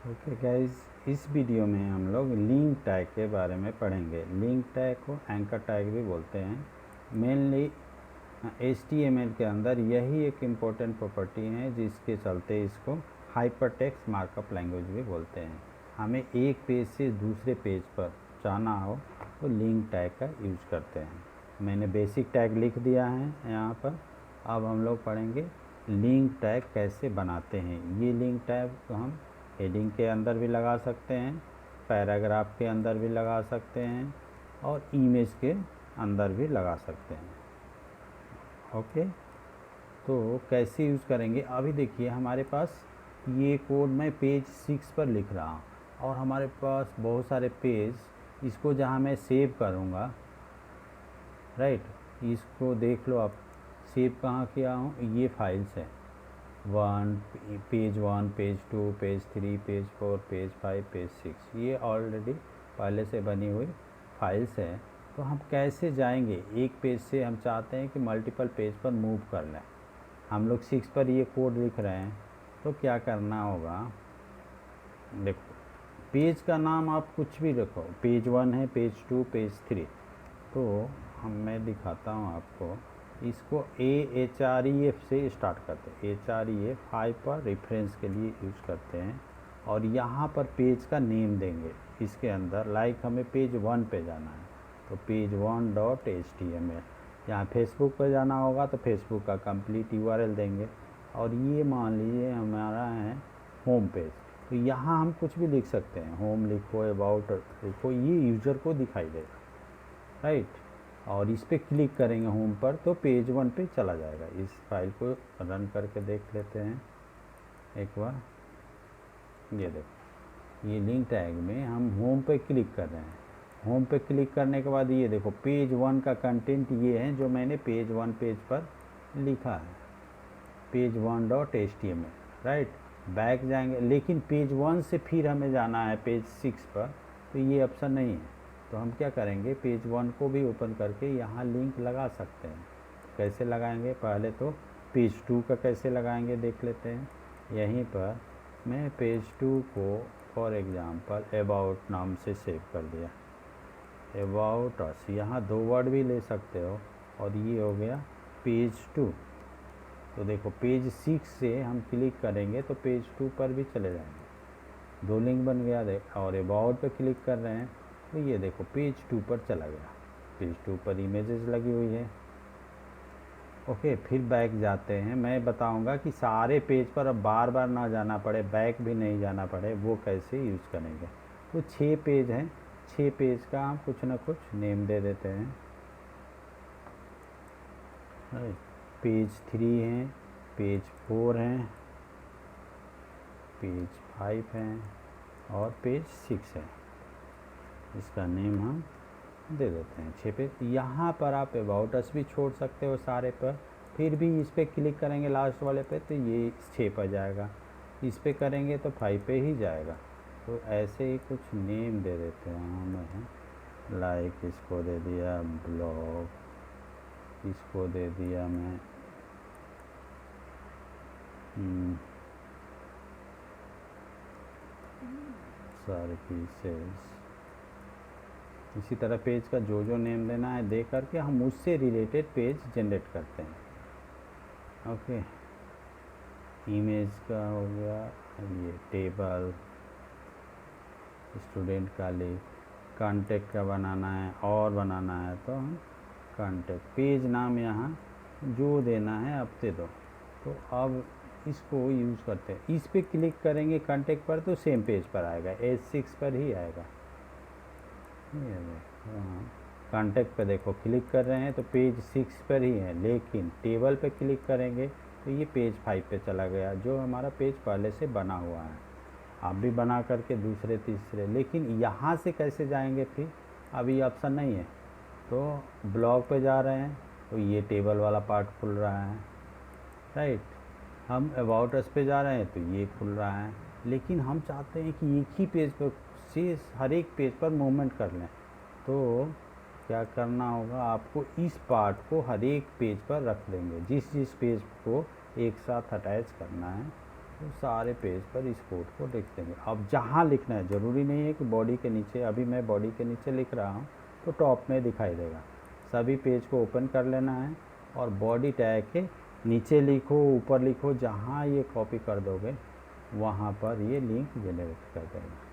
Okay guys, इस video में हम लोग लिंक टैग के बारे में पढ़ेंगे। लिंक टैग को एंकर टैग भी बोलते हैं। मेनली HTML के अंदर यही एक इम्पोर्टेंट प्रॉपर्टी है जिसके चलते इसको हाइपरटेक्स्ट मार्कअप लैंग्वेज भी बोलते हैं। हमें एक पेज से दूसरे पेज पर जाना हो तो लिंक टैग का यूज करते हैं। मैंने बेसिक टैग लिख दिया है यहाँ पर। अब हम लोग पढ़ेंगे लिंक टैग कैसे बनाते हैं। ये लिंक टैग को हम हेडिंग के अंदर भी लगा सकते हैं, पैराग्राफ के अंदर भी लगा सकते हैं और इमेज के अंदर भी लगा सकते हैं। ओके, तो कैसे यूज़ करेंगे अभी देखिए। हमारे पास ये कोड मैं पेज 6 पर लिख रहा हूँ और हमारे पास बहुत सारे पेज, इसको जहाँ मैं सेव करूँगा, राइट, इसको देख लो आप। सेव कहाँ किया हूँ, ये फाइल्स है। Page 1, page 2, page 3, page 4, page 5, page 6, ये ऑलरेडी पहले से बनी हुई फाइल्स है। तो हम कैसे जाएंगे, एक पेज से हम चाहते हैं कि मल्टीपल पेज पर मूव कर लें। हम लोग 6 पर ये कोड लिख रहे हैं, तो क्या करना होगा, देखो पेज का नाम आप कुछ भी रखो। पेज 1 है, पेज 2, पेज 3। तो मैं दिखाता हूँ आपको। इसको AHREF से स्टार्ट करते हैं। HREF हाइपर रेफरेंस के लिए यूज़ करते हैं और यहाँ पर पेज का नेम देंगे इसके अंदर। लाइक हमें पेज 1 पे जाना है तो पेज 1.html। यहाँ फेसबुक पर जाना होगा तो फेसबुक का कंप्लीट URL देंगे। और ये मान लीजिए हमारा है होम पेज, तो यहाँ हम कुछ भी लिख सकते हैं। होम लिखो, अबाउट लिखो, ये यूज़र को दिखाई देगा, राइट। और इस पर क्लिक करेंगे होम पर तो पेज 1 पे चला जाएगा। इस फाइल को रन करके देख लेते हैं एक बार। ये देखो, ये लिंक टैग में हम होम पे क्लिक कर रहे हैं। होम पे क्लिक करने के बाद ये देखो पेज 1 का कंटेंट ये है जो मैंने पेज 1 पेज पर लिखा है, पेज 1.html, राइट। बैक जाएंगे, लेकिन पेज 1 से फिर हमें जाना है पेज 6 पर, तो ये ऑप्शन नहीं है। तो हम क्या करेंगे, पेज 1 को भी ओपन करके यहाँ लिंक लगा सकते हैं। कैसे लगाएंगे, पहले तो पेज 2 का कैसे लगाएंगे देख लेते हैं। यहीं पर मैं पेज 2 को फॉर एग्ज़ाम्पल अबाउट नाम से सेव कर दिया। अबाउट अस, यहाँ 2 वर्ड भी ले सकते हो। और ये हो गया पेज 2। तो देखो पेज 6 से हम क्लिक करेंगे तो पेज 2 पर भी चले जाएंगे। 2 लिंक बन गया। देख, और अबाउट पे क्लिक कर रहे हैं तो ये देखो पेज 2 पर चला गया। पेज 2 पर इमेजेस लगी हुई है। ओके, फिर बैक जाते हैं। मैं बताऊंगा कि सारे पेज पर अब बार बार ना जाना पड़े, बैक भी नहीं जाना पड़े, वो कैसे यूज़ करेंगे। तो 6 पेज हैं, 6 पेज का हम कुछ ना कुछ नेम दे देते हैं। पेज 3 हैं, पेज 4 हैं, पेज 5 हैं और पेज 6 है। इसका नेम हम दे देते हैं 6 पेज। यहाँ पर आप अबाउट अस भी छोड़ सकते हो सारे पर। फिर भी इस पर क्लिक करेंगे लास्ट वाले पे तो ये 6 पर जाएगा। इस पर करेंगे तो 5 पे ही जाएगा। तो ऐसे ही कुछ नेम दे देते हैं हमें। लाइक इसको दे दिया ब्लॉग, इसको दे दिया मैं सर्विसेज। इसी तरह पेज का जो जो नेम देना है दे करके हम उससे रिलेटेड पेज जनरेट करते हैं। ओके, इमेज का हो गया, ये टेबल, स्टूडेंट का लिंक, कांटेक्ट का बनाना है और बनाना है तो हम कांटेक्ट, पेज नाम यहाँ जो देना है आप दे दो। तो अब इसको यूज़ करते हैं। इस पर क्लिक करेंगे कांटेक्ट पर तो सेम पेज पर आएगा, H6 पर ही आएगा। ये देखो कांटेक्ट पे देखो क्लिक कर रहे हैं तो पेज 6 पर ही है, लेकिन टेबल पे क्लिक करेंगे तो ये पेज 5 पे चला गया, जो हमारा पेज पहले से बना हुआ है। आप भी बना करके दूसरे तीसरे, लेकिन यहाँ से कैसे जाएंगे फिर, अभी ऑप्शन नहीं है। तो ब्लॉग पे जा रहे हैं तो ये टेबल वाला पार्ट खुल रहा है, राइट। हम अबाउट अस पे जा रहे हैं तो ये खुल रहा है। लेकिन हम चाहते हैं कि एक ही पेज पर से हर एक पेज पर मूवमेंट कर लें। तो क्या करना होगा, आपको इस पार्ट को हर एक पेज पर रख देंगे। जिस जिस पेज को एक साथ अटैच करना है तो सारे पेज पर इस कोड को लिख देंगे। अब जहाँ लिखना है, ज़रूरी नहीं है कि बॉडी के नीचे, अभी मैं बॉडी के नीचे लिख रहा हूँ तो टॉप में दिखाई देगा। सभी पेज को ओपन कर लेना है और बॉडी टैग के नीचे लिखो, ऊपर लिखो, जहाँ ये कॉपी कर दोगे वहाँ पर ये लिंक जनरेट कर देगा।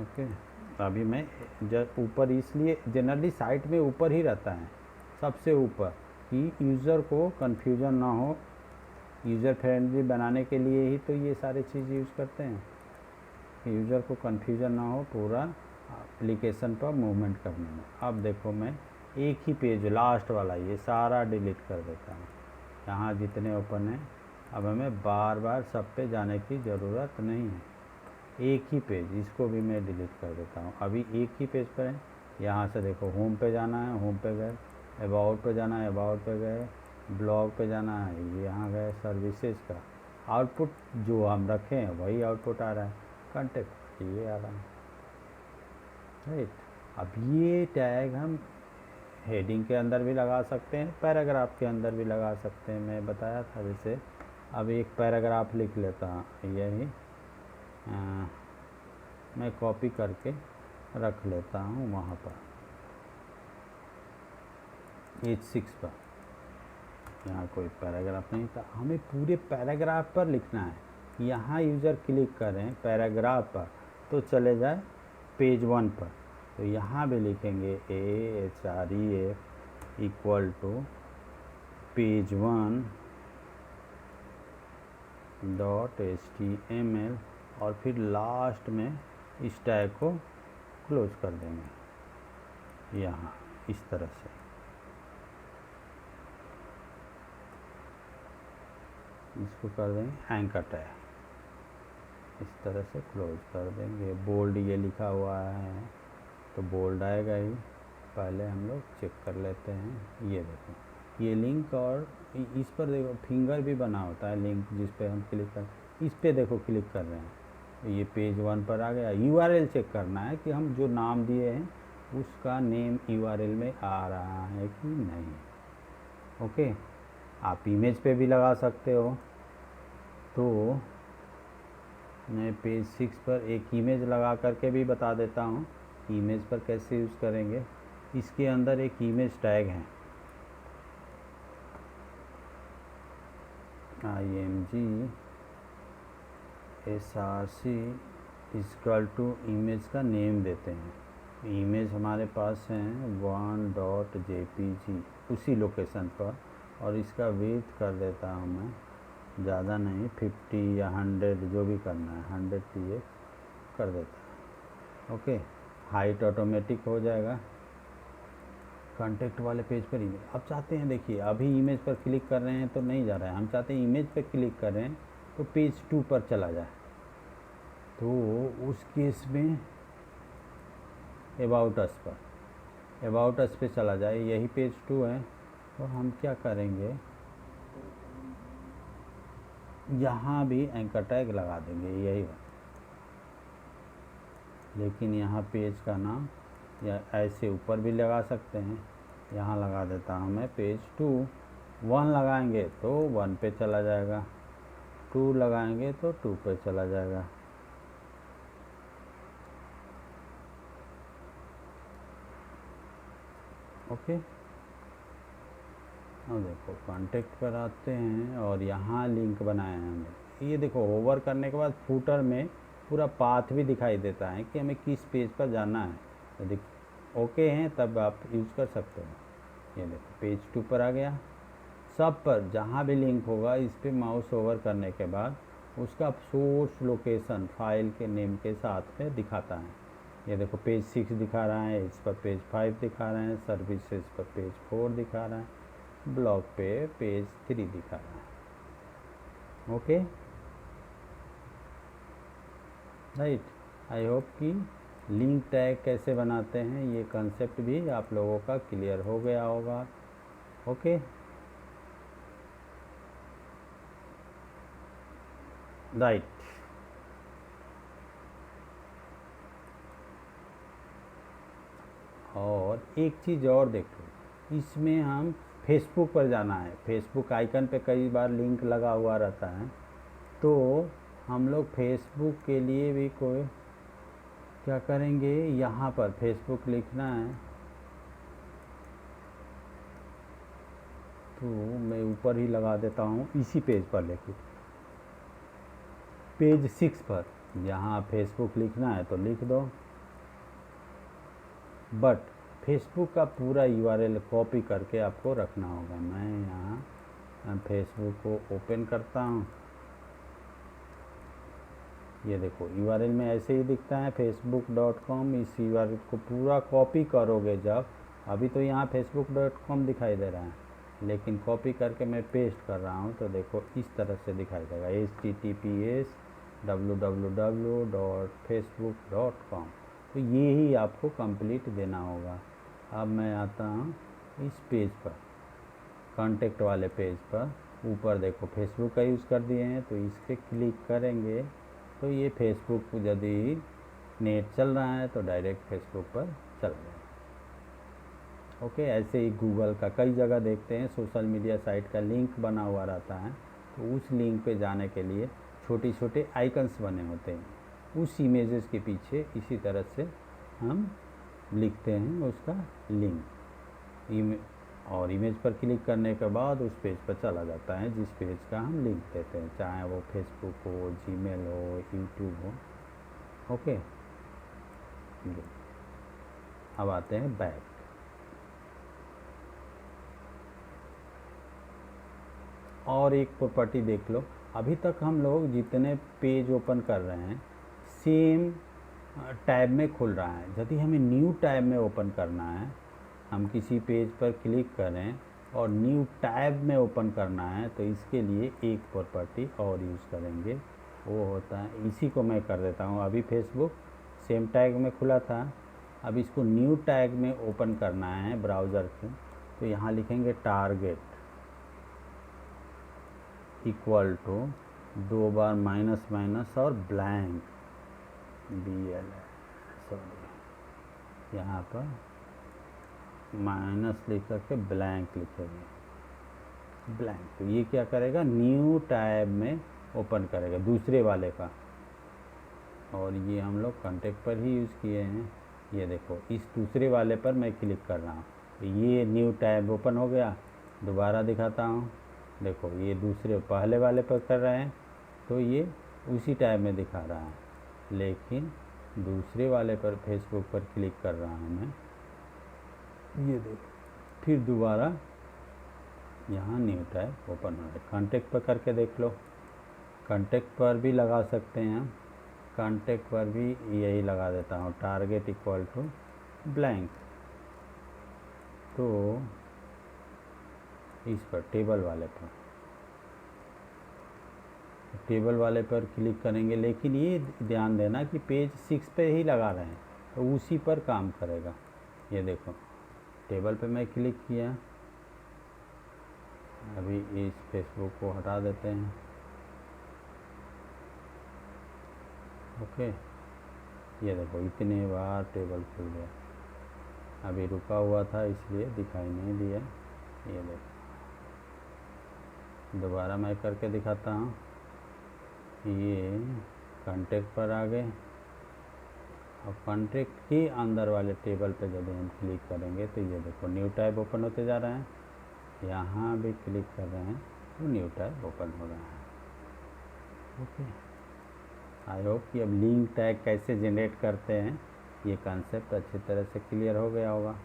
ओके, अभी मैं जब ऊपर, इसलिए जनरली साइट में ऊपर ही रहता है, सबसे ऊपर, कि यूज़र को कन्फ्यूज़न ना हो। यूज़र फ्रेंडली बनाने के लिए ही तो ये सारे चीज़ यूज़ करते हैं, कि यूज़र को कन्फ्यूज़न ना हो पूरा एप्लीकेशन पर मूवमेंट करने में। अब देखो मैं एक ही पेज, लास्ट वाला, ये सारा डिलीट कर देता हूँ। यहाँ जितने ओपन हैं, अब हमें बार बार सब पे जाने की ज़रूरत नहीं है। एक ही पेज, इसको भी मैं डिलीट कर देता हूँ। अभी एक ही पेज पर है। यहाँ से देखो, होम पे जाना है, होम पे गए, अबाउट पे जाना है, अबाउट पे गए, ब्लॉग पे जाना है, यहाँ गए, सर्विसेज का आउटपुट जो हम रखे हैं वही आउटपुट आ रहा है, कॉन्टेक्ट ये आ रहा है, राइट। अब ये टैग हम हेडिंग के अंदर भी लगा सकते हैं, पैराग्राफ के अंदर भी लगा सकते हैं, मैं बताया था। जैसे अब एक पैराग्राफ लिख लेता हूँ, यही मैं कॉपी करके रख लेता हूँ वहाँ पर H6 पर। यहाँ कोई पैराग्राफ नहीं था, हमें पूरे पैराग्राफ पर लिखना है। यहाँ यूज़र क्लिक करें पैराग्राफ पर तो चले जाए पेज 1 पर, तो यहाँ भी लिखेंगे AHREF equal to page 1 dot HTML और फिर लास्ट में इस टैग को क्लोज कर देंगे यहाँ इस तरह से। इसको कर देंगे एंकर टैग, इस तरह से क्लोज कर देंगे। बोल्ड ये लिखा हुआ है तो बोल्ड आएगा ही। पहले हम लोग चेक कर लेते हैं। ये देखो, ये लिंक, और इस पर देखो फिंगर भी बना होता है लिंक, जिस पे हम क्लिक कर, इस पे देखो क्लिक कर रहे हैं, ये पेज 1 पर आ गया। URL चेक करना है कि हम जो नाम दिए हैं उसका नेम URL में आ रहा है कि नहीं। ओके, आप इमेज पे भी लगा सकते हो। तो मैं पेज 6 पर एक इमेज लगा करके भी बता देता हूँ, इमेज पर कैसे यूज़ करेंगे। इसके अंदर एक इमेज टैग है, IMG SRC equal to image का नेम देते हैं। इमेज हमारे पास है 1.jpg उसी लोकेशन पर, और इसका विड्थ कर देता हूँ मैं, ज़्यादा नहीं, 50 या 100 जो भी करना है, 100 px कर देता है। ओके, हाइट ऑटोमेटिक हो जाएगा। कॉन्टेक्ट वाले पेज पर इमेज, अब चाहते हैं, देखिए अभी इमेज पर क्लिक कर रहे हैं तो नहीं जा रहा है, हम चाहते हैं इमेज पर क्लिक कर रहे हैं तो पेज 2 पर चला जाए। तो उस केस में अबाउट अस पर, अबाउट अस पे चला जाए, यही पेज 2 है। तो हम क्या करेंगे, यहाँ भी एंकर टैग लगा देंगे, यही, लेकिन यहाँ पेज का नाम या ऐसे ऊपर भी लगा सकते हैं। यहाँ लगा देता हूँ मैं पेज 2। 1 लगाएंगे तो 1 पे चला जाएगा, 2 लगाएंगे तो 2 पे चला जाएगा। ओके, अब देखो कॉन्टेक्ट पर आते हैं और यहाँ लिंक बनाया है हमने। ये देखो होवर करने के बाद फूटर में पूरा पाथ भी दिखाई देता है कि हमें किस पेज पर जाना है। यदि ओके हैं तब आप यूज़ कर सकते हो। ये देखो पेज 2 पर आ गया। सब पर जहाँ भी लिंक होगा इस पर माउस ओवर करने के बाद उसका सोर्स लोकेशन फाइल के नेम के साथ में दिखाता है। ये देखो पेज 6 दिखा रहा है, इस पर पेज 5 दिखा रहे हैं, सर्विसेज पर पेज 4 दिखा रहा है, ब्लॉग पे पेज 3 दिखा रहा है। Okay, right. आई होप कि लिंक टैग कैसे बनाते हैं ये कंसेप्ट भी आप लोगों का क्लियर हो गया होगा। Okay, right. और एक चीज़ और देखो, इसमें हम फेसबुक पर जाना है। फेसबुक आइकन पे कई बार लिंक लगा हुआ रहता है, तो हम लोग फेसबुक के लिए भी कोई क्या करेंगे, यहाँ पर फेसबुक लिखना है, तो मैं ऊपर ही लगा देता हूँ इसी पेज पर, लेकिन पेज 6 पर यहाँ फेसबुक लिखना है तो लिख दो। बट फेसबुक का पूरा यूआरएल कॉपी करके आपको रखना होगा। मैं यहाँ फेसबुक को ओपन करता हूँ, ये देखो यूआरएल में ऐसे ही दिखता है facebook.com। इस यूआरएल को पूरा कॉपी करोगे जब, अभी तो यहाँ facebook.com दिखाई दे रहा है, लेकिन कॉपी करके मैं पेस्ट कर रहा हूँ तो देखो इस तरह से दिखाई देगा https://www.facebook.com। तो ये ही आपको कंप्लीट देना होगा। अब मैं आता हूँ इस पेज पर, कॉन्टेक्ट वाले पेज पर, ऊपर देखो फेसबुक का यूज़ कर दिए हैं तो इस पर क्लिक करेंगे तो ये फेसबुक यदि नेट चल रहा है तो डायरेक्ट फेसबुक पर चल जाएगा। ओके, ऐसे ही गूगल का कई जगह देखते हैं सोशल मीडिया साइट का लिंक बना हुआ रहता है, तो उस लिंक पे जाने के लिए छोटे छोटे आइकन्स बने होते हैं, उस इमेजेस के पीछे इसी तरह से हम लिखते हैं उसका लिंक, और इमेज पर क्लिक करने के बाद उस पेज पर चला जाता है जिस पेज का हम लिंक देते हैं, चाहे वो फेसबुक हो, जीमेल हो, यूट्यूब हो। ओके, अब आते हैं बैक। और एक प्रॉपर्टी देख लो, अभी तक हम लोग जितने पेज ओपन कर रहे हैं सेम टैब में खुल रहा है। यदि हमें न्यू टैब में ओपन करना है, हम किसी पेज पर क्लिक करें और न्यू टैब में ओपन करना है तो इसके लिए एक प्रॉपर्टी और यूज़ करेंगे, वो होता है, इसी को मैं कर देता हूँ। अभी फेसबुक सेम टैग में खुला था, अब इसको न्यू टैग में ओपन करना है ब्राउज़र से, तो यहाँ लिखेंगे टारगेट इक्वल टू 2 बार माइनस माइनस और ब्लैंक BL, सॉरी यहाँ पर माइनस लिख करके ब्लैंक लिखेंगे, ब्लैंक। तो ये क्या करेगा, न्यू टैब में ओपन करेगा दूसरे वाले का, और ये हम लोग कॉन्टेक्ट पर ही यूज़ किए हैं। ये देखो इस दूसरे वाले पर मैं क्लिक कर रहा हूँ तो ये न्यू टैब ओपन हो गया। दोबारा दिखाता हूँ, देखो ये दूसरे पहले वाले पर कर रहे हैं तो ये उसी टैब में दिखा रहा है, लेकिन दूसरे वाले पर फेसबुक पर क्लिक कर रहा हूँ मैं, ये देखो फिर दोबारा यहाँ न्यू टैब ओपन हो रहा है। कॉन्टेक्ट पर करके देख लो, कॉन्टेक्ट पर भी लगा सकते हैं, कॉन्टेक्ट पर भी यही लगा देता हूँ टारगेट इक्वल टू ब्लैंक। तो इस पर टेबल वाले पर क्लिक करेंगे, लेकिन ये ध्यान देना कि पेज 6 पे ही लगा रहे हैं तो उसी पर काम करेगा। ये देखो टेबल पे मैं क्लिक किया, अभी इस फेसबुक को हटा देते हैं। ओके, ये देखो इतने बार टेबल खुल गया, अभी रुका हुआ था इसलिए दिखाई नहीं दिया। ये देखो दोबारा मैं करके दिखाता हूँ, ये कॉन्टेक्ट पर आ गए, और कॉन्टेक्ट के अंदर वाले टेबल पे जब हम क्लिक करेंगे तो ये देखो न्यू टैब ओपन होते जा रहे हैं, यहाँ भी क्लिक कर रहे हैं तो न्यू टैब ओपन हो रहा है। ओके, आई होप कि अब लिंक टैग कैसे जनरेट करते हैं ये कॉन्सेप्ट अच्छी तरह से क्लियर हो गया होगा।